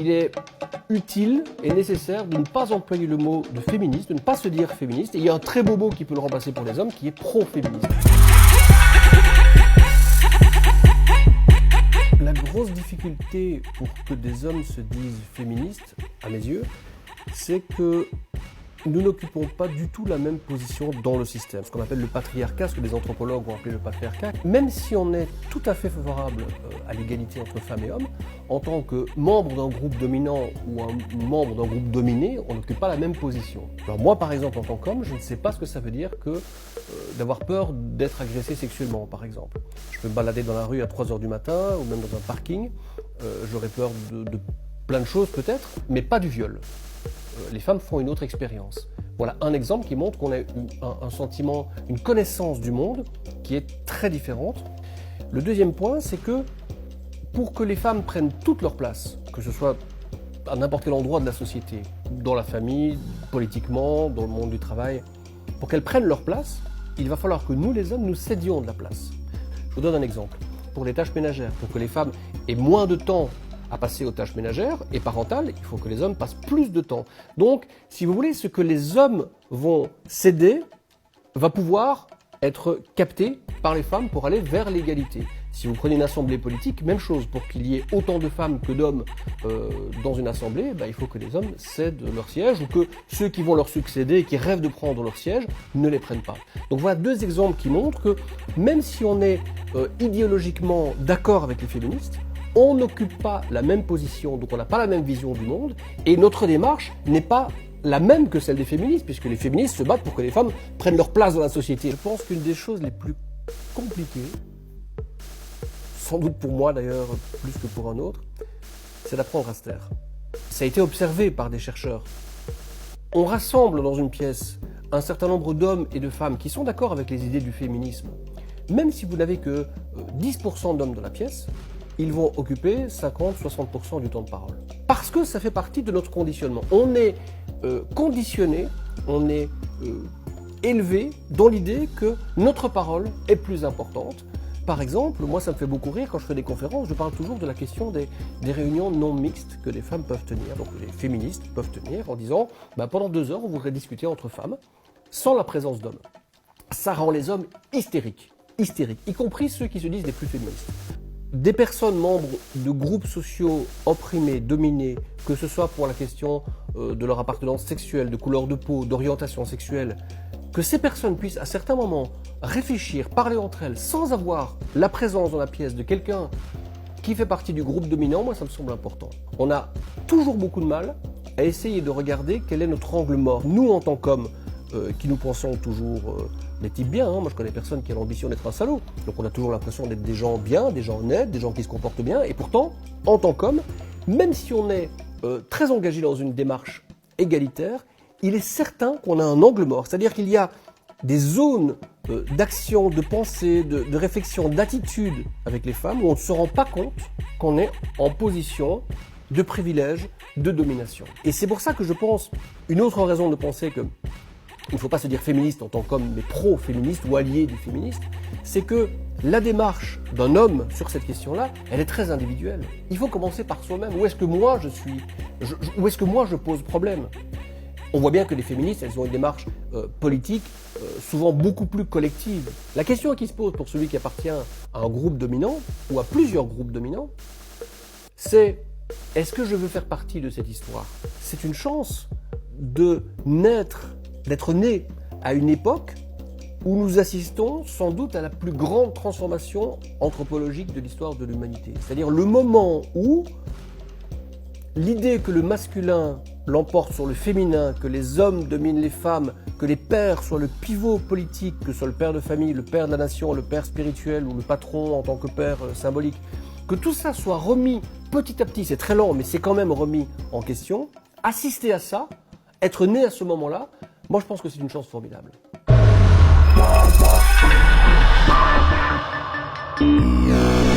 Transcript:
il est utile et nécessaire de ne pas employer le mot de féministe, de ne pas se dire féministe. Et il y a un très beau mot qui peut le remplacer pour les hommes, qui est pro-féministe. La grosse difficulté pour que des hommes se disent féministes, à mes yeux, c'est que nous n'occupons pas du tout la même position dans le système, ce qu'on appelle le patriarcat, ce que les anthropologues vont appeler le patriarcat. Même si on est tout à fait favorable à l'égalité entre femmes et hommes, en tant que membre d'un groupe dominant ou un membre d'un groupe dominé, on n'occupe pas la même position. Alors moi, par exemple, en tant qu'homme, je ne sais pas ce que ça veut dire que d'avoir peur d'être agressé sexuellement, par exemple. Je peux me balader dans la rue à 3h du matin ou même dans un parking, j'aurais peur de plein de choses peut-être, mais pas du viol. Les femmes font une autre expérience. Voilà un exemple qui montre qu'on a un sentiment, une connaissance du monde qui est très différente. Le deuxième point, c'est que pour que les femmes prennent toute leur place, que ce soit à n'importe quel endroit de la société, dans la famille, politiquement, dans le monde du travail, pour qu'elles prennent leur place, il va falloir que nous, les hommes, nous cédions de la place. Je vous donne un exemple. Pour les tâches ménagères, pour que les femmes aient moins de temps à passer aux tâches ménagères et parentales, il faut que les hommes passent plus de temps. Donc, si vous voulez, ce que les hommes vont céder va pouvoir être capté par les femmes pour aller vers l'égalité. Si vous prenez une assemblée politique, même chose, pour qu'il y ait autant de femmes que d'hommes dans une assemblée, il faut que les hommes cèdent leur siège ou que ceux qui vont leur succéder et qui rêvent de prendre leur siège ne les prennent pas. Donc voilà deux exemples qui montrent que même si on est idéologiquement d'accord avec les féministes, on n'occupe pas la même position, donc on n'a pas la même vision du monde, et notre démarche n'est pas la même que celle des féministes, puisque les féministes se battent pour que les femmes prennent leur place dans la société. Je pense qu'une des choses les plus compliquées, sans doute pour moi d'ailleurs plus que pour un autre, c'est d'apprendre à se taire. Ça a été observé par des chercheurs. On rassemble dans une pièce un certain nombre d'hommes et de femmes qui sont d'accord avec les idées du féminisme. Même si vous n'avez que 10% d'hommes dans la pièce, ils vont occuper 50-60% du temps de parole. Parce que ça fait partie de notre conditionnement. On est conditionné, on est élevé dans l'idée que notre parole est plus importante. Par exemple, moi ça me fait beaucoup rire quand je fais des conférences, je parle toujours de la question des réunions non mixtes que les femmes peuvent tenir. Donc les féministes peuvent tenir en disant pendant 2 heures on voudrait discuter entre femmes sans la présence d'hommes. Ça rend les hommes hystériques, y compris ceux qui se disent les plus féministes. Des personnes membres de groupes sociaux opprimés, dominés, que ce soit pour la question de leur appartenance sexuelle, de couleur de peau, d'orientation sexuelle, que ces personnes puissent à certains moments réfléchir, parler entre elles, sans avoir la présence dans la pièce de quelqu'un qui fait partie du groupe dominant, moi ça me semble important. On a toujours beaucoup de mal à essayer de regarder quel est notre angle mort. Nous, en tant qu'hommes, qui nous pensons toujours des types bien, moi je connais personne qui a l'ambition d'être un salaud, donc on a toujours l'impression d'être des gens bien, des gens honnêtes, des gens qui se comportent bien, et pourtant, en tant qu'homme, même si on est très engagé dans une démarche égalitaire, il est certain qu'on a un angle mort, c'est-à-dire qu'il y a des zones d'action, de pensée, de réflexion, d'attitude avec les femmes où on ne se rend pas compte qu'on est en position de privilège, de domination. Et c'est pour ça que je pense, une autre raison de penser que il ne faut pas se dire féministe en tant qu'homme, mais pro-féministe ou allié du féministe, c'est que la démarche d'un homme sur cette question-là, elle est très individuelle. Il faut commencer par soi-même. Où est-ce que moi je suis où est-ce que moi je pose problème? On voit bien que les féministes, elles ont une démarche politique souvent beaucoup plus collective. La question qui se pose pour celui qui appartient à un groupe dominant, ou à plusieurs groupes dominants, c'est est-ce que je veux faire partie de cette histoire? C'est une chance d'être né à une époque où nous assistons sans doute à la plus grande transformation anthropologique de l'histoire de l'humanité. C'est-à-dire le moment où l'idée que le masculin l'emporte sur le féminin, que les hommes dominent les femmes, que les pères soient le pivot politique, que ce soit le père de famille, le père de la nation, le père spirituel ou le patron en tant que père symbolique, que tout ça soit remis petit à petit, c'est très lent mais c'est quand même remis en question, assister à ça, être né à ce moment-là, moi je pense que c'est une chance formidable. Yeah.